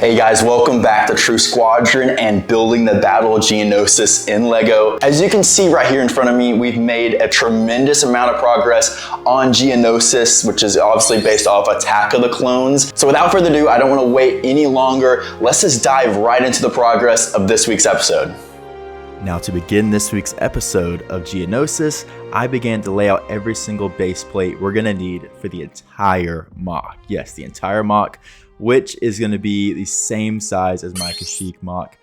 Hey guys, welcome back to True Squadron and building the Battle Geonosis in Lego. As you can see right here in front of me, we've made a tremendous amount of progress on Geonosis, which is obviously based off Attack of the Clones. So without further ado, I don't want to wait any longer. Let's just dive right into the progress of this week's episode. Now to begin this week's episode of Geonosis, I began to lay out every single base plate we're going to need for the entire MOC. Yes, the entire MOC, which is going to be the same size as my Kashyyyk MOC,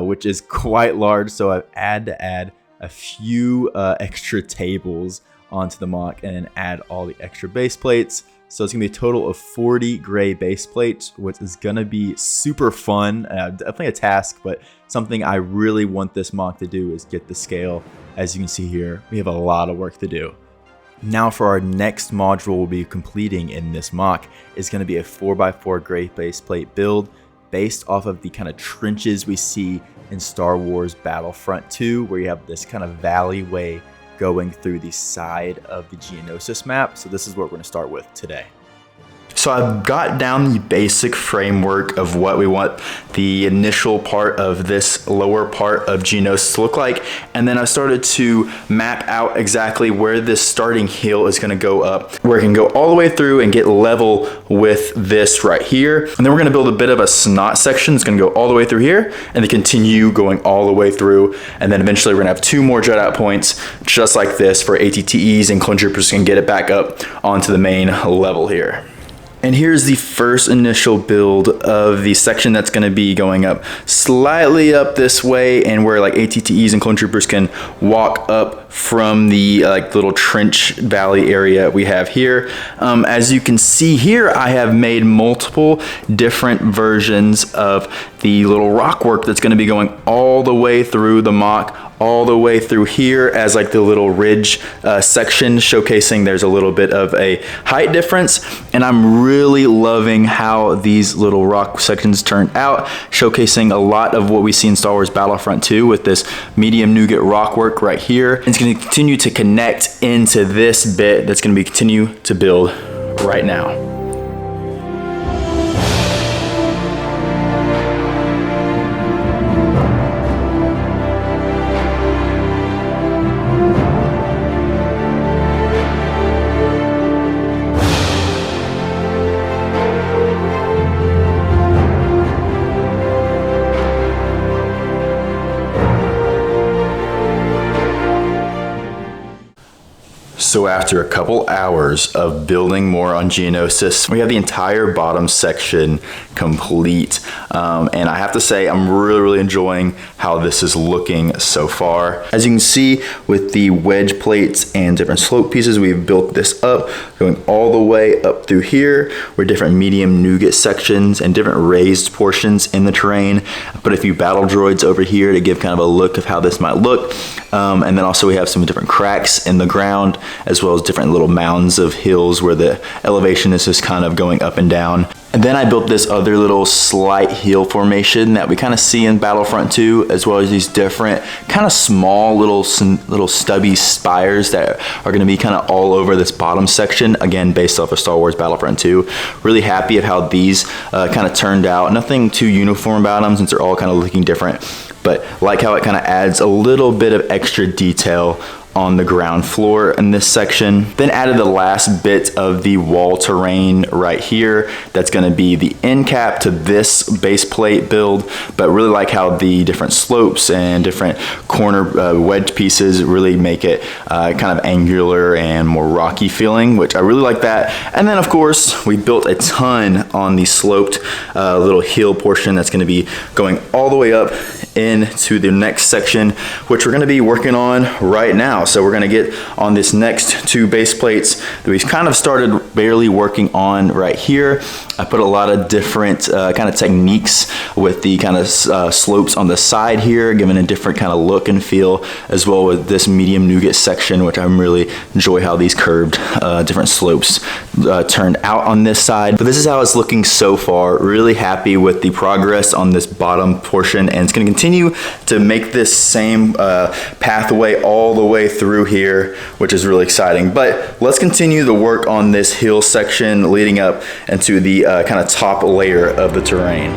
which is quite large. So I've had to add a few extra tables onto the MOC and then add all the extra base plates. So it's going to be a total of 40 gray base plates, which is going to be super fun. Definitely a task, but something I really want this MOC to do is get the scale. As you can see here, we have a lot of work to do. Now for our next module we'll be completing in this MOC is going to be a 4x4 gray base plate build based off of the kind of trenches we see in Star Wars Battlefront 2, where you have this kind of valleyway going through the side of the Geonosis map. So this is what we're going to start with today. So I've got down the basic framework of what we want the initial part of this lower part of Geonosis to look like. And then I started to map out exactly where this starting hill is going to go up, where it can go all the way through and get level with this right here. And then we're going to build a bit of a snot section. It's going to go all the way through here and then continue going all the way through. And then eventually we're going to have two more jet out points just like this for ATTEs, and clone troopers can get it back up onto the main level here. And here's the first initial build of the section that's going to be going up slightly up this way, and where like ATTEs and clone troopers can walk up from the like little trench valley area we have here. As you can see here, I have made multiple different versions of the little rockwork that's going to be going all the way through the MOC, all the way through here as like the little ridge section, showcasing there's a little bit of a height difference. And I'm really loving how these little rock sections turned out, showcasing a lot of what we see in Star Wars Battlefront 2 with this medium nougat rockwork right here. It's going to continue to connect into this bit that's going to be continue to build right now. So after a couple hours of building more on Geonosis, we have the entire bottom section complete. And I have to say, I'm really enjoying how this is looking so far. As you can see with the wedge plates and different slope pieces, we've built this up, going all the way up through here, where different medium nougat sections and different raised portions in the terrain. I put a few battle droids over here to give kind of a look of how this might look. And then also we have some different cracks in the ground, as well as different little mounds of hills where the elevation is just kind of going up and down. And then I built this other little slight hill formation that we kind of see in Battlefront 2, as well as these different kind of small little stubby spires that are going to be kind of all over this bottom section, again based off of Star Wars Battlefront 2. Really happy of how these kind of turned out. Nothing too uniform about them since they're all kind of looking different, but like how it kind of adds a little bit of extra detail on the ground floor in this section. Then added the last bit of the wall terrain right here. That's going to be the end cap to this base plate build, but really like how the different slopes and different corner wedge pieces really make it kind of angular and more rocky feeling, which I really like that. And then of course we built a ton on the sloped little hill portion that's going to be going all the way up into the next section, which we're going to be working on right now. So we're going to get on this next two base plates that we've kind of started barely working on right here. I put a lot of different kind of techniques with the kind of slopes on the side here, giving a different kind of look and feel, as well with this medium nougat section, which I really enjoy how these curved different slopes turned out on this side. But this is how it's looking so far. Really happy with the progress on this bottom portion, and it's going to continue to make this same pathway all the way through here, which is really exciting. But let's continue the work on this hill section leading up into the kind of top layer of the terrain.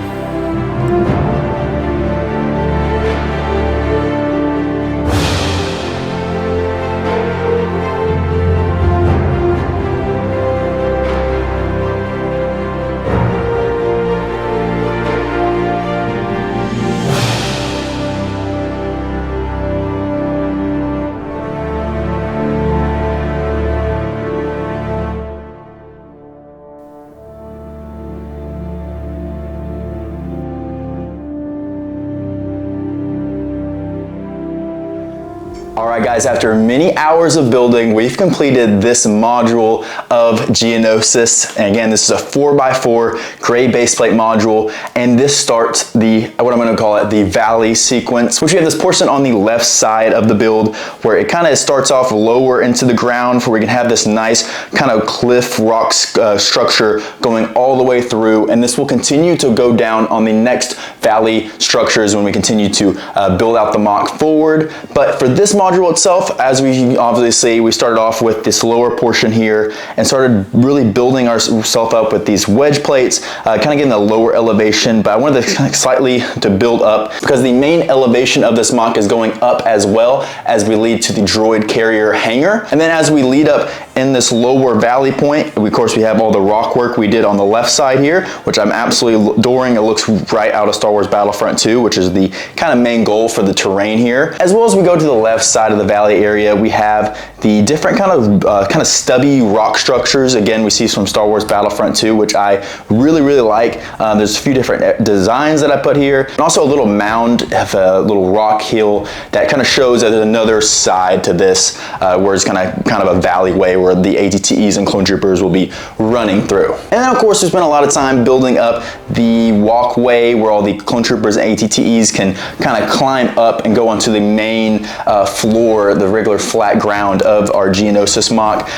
All right, guys, after many hours of building, we've completed this module of Geonosis. And again, this is a 4x4 gray baseplate module. And this starts what I'm gonna call it, the valley sequence, which we have this portion on the left side of the build where it kind of starts off lower into the ground where we can have this nice kind of cliff rock structure going all the way through. And this will continue to go down on the next valley structures when we continue to build out the mock forward. But for this module itself, as we obviously, we started off with this lower portion here and started really building ourselves up with these wedge plates, kind of getting a lower elevation, but I wanted to kind of slightly to build up because the main elevation of this mock is going up as well as we lead to the droid carrier hangar. And then as we lead up in this lower valley point, of course we have all the rock work we did on the left side here, which I'm absolutely adoring. It looks right out of Star Wars Battlefront 2, which is the kind of main goal for the terrain here. As well as we go to the left side of the valley area, we have the different kind of stubby rock structures. Again, we see from Star Wars Battlefront 2, which I really like. There's a few different designs that I put here, and also a little mound of a little rock hill that kind of shows that there's another side to this, where it's kind of a valley way where the ATTEs and clone troopers will be running through. And then of course we spent a lot of time building up the walkway where all the clone troopers and ATTEs can kind of climb up and go onto the main floor, the regular flat ground of our Geonosis mock.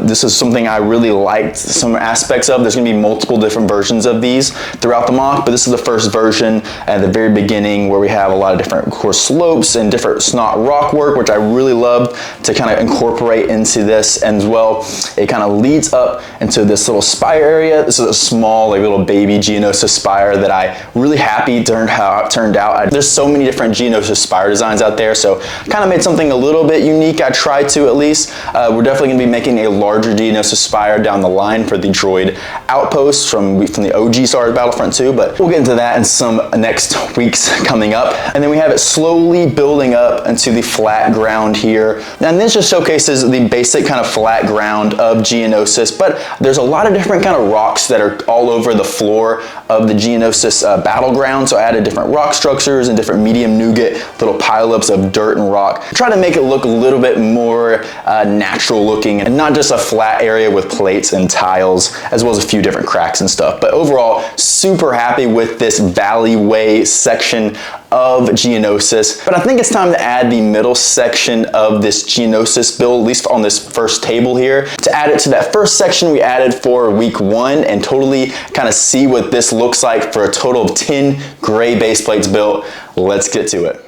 This is something I really liked some aspects of. There's going to be multiple different versions of these throughout the mock, but this is the first version at the very beginning where we have a lot of different, of course, slopes and different snot rock work, which I really loved to kind of incorporate into this. And as well, it kind of leads up into this little spire area. This is a small, like little baby Geonosis spire that I really happy how it turned out. There's so many different Geonosis spire designs out there, so I kind of made something a little bit unique. I tried to, at least. We're definitely going to be making a larger Geonosis spire down the line for the droid outposts from the OG Star Wars Battlefront 2, but we'll get into that in some next weeks coming up. And then we have it slowly building up into the flat ground here. And this just showcases the basic kind of flat ground of Geonosis, but there's a lot of different kind of rocks that are all over the floor of the Geonosis battleground. So I added different rock structures and different medium nougat little pileups of dirt and rock. Try to make it look a little bit more natural looking and not just a flat area with plates and tiles, as well as a few different cracks and stuff. But overall, super happy with this valleyway section of Geonosis. But I think it's time to add the middle section of this Geonosis build, at least on this first table here, to add it to that first section we added for week 1 and totally kind of see what this looks like for a total of 10 gray base plates built. Let's get to it.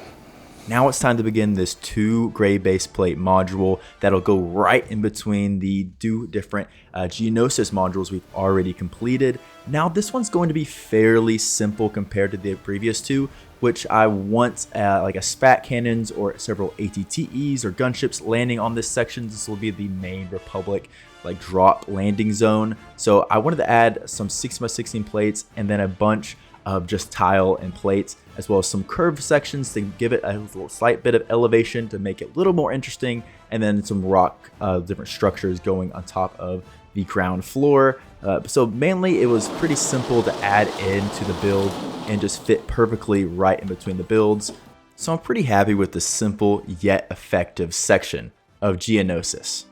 Now it's time to begin this 2 gray base plate module that'll go right in between the 2 different Geonosis modules we've already completed. Now this one's going to be fairly simple compared to the previous 2, which I want like a spat cannons or several ATTEs or gunships landing on this section. This will be the main Republic like drop landing zone. So I wanted to add some 16x16 plates and then a bunch of just tile and plates, as well as some curved sections to give it a slight bit of elevation to make it a little more interesting, and then some rock different structures going on top of the ground floor. So mainly it was pretty simple to add into the build and just fit perfectly right in between the builds. So I'm pretty happy with the simple yet effective section of Geonosis.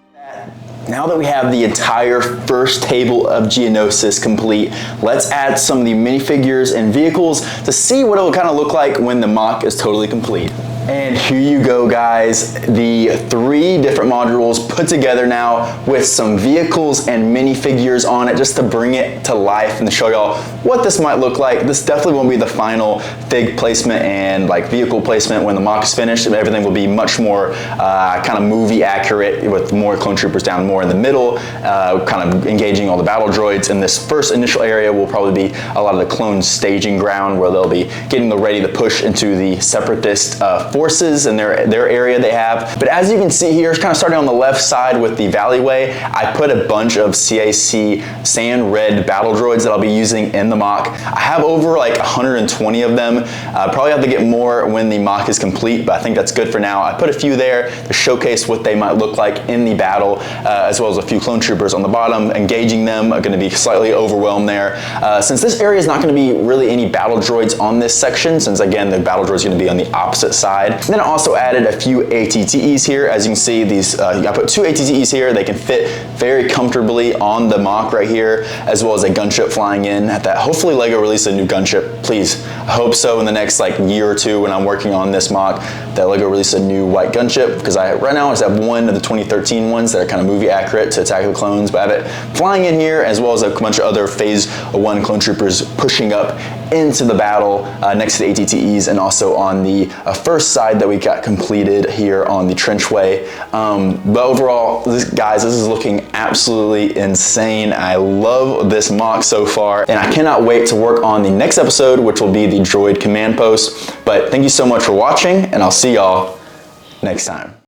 Now that we have the entire first table of Geonosis complete, let's add some of the minifigures and vehicles to see what it will kind of look like when the mock is totally complete. And here you go, guys, the 3 different modules put together now with some vehicles and minifigures on it, just to bring it to life and to show y'all what this might look like. This definitely won't be the final fig placement and like vehicle placement when the mock is finished. Everything will be much more kind of movie accurate, with more clone troopers down more in the middle, kind of engaging all the battle droids. And this first initial area will probably be a lot of the clone staging ground, where they'll be getting ready to push into the separatist forces and their area they have. But as you can see here, kind of starting on the left side with the Valleyway, I put a bunch of CAC sand red battle droids that I'll be using in the mock. I have over like 120 of them. Probably have to get more when the mock is complete, but I think that's good for now. I put a few there to showcase what they might look like in the battle, as well as a few clone troopers on the bottom. Engaging them are going to be slightly overwhelmed there. Since this area is not going to be really any battle droids on this section, since again the battle droid is going to be on the opposite side. And then I also added a few ATTEs here. As you can see, these I put 2 ATTEs here. They can fit very comfortably on the mock right here, as well as a gunship flying in at that. Hopefully LEGO release a new gunship, please. I hope so in the next like year or two when I'm working on this mock, that LEGO release a new white gunship, because right now I just have one of the 2013 ones that are kind of movie accurate to Attack of the Clones, but I have it flying in here, as well as a bunch of other Phase 1 clone troopers pushing up into the battle next to the ATTEs, and also on the first side that we got completed here on the trenchway. But overall, guys, this is looking absolutely insane. I love this mock so far, and I cannot wait to work on the next episode, which will be the droid command post. But thank you so much for watching, and I'll see y'all next time.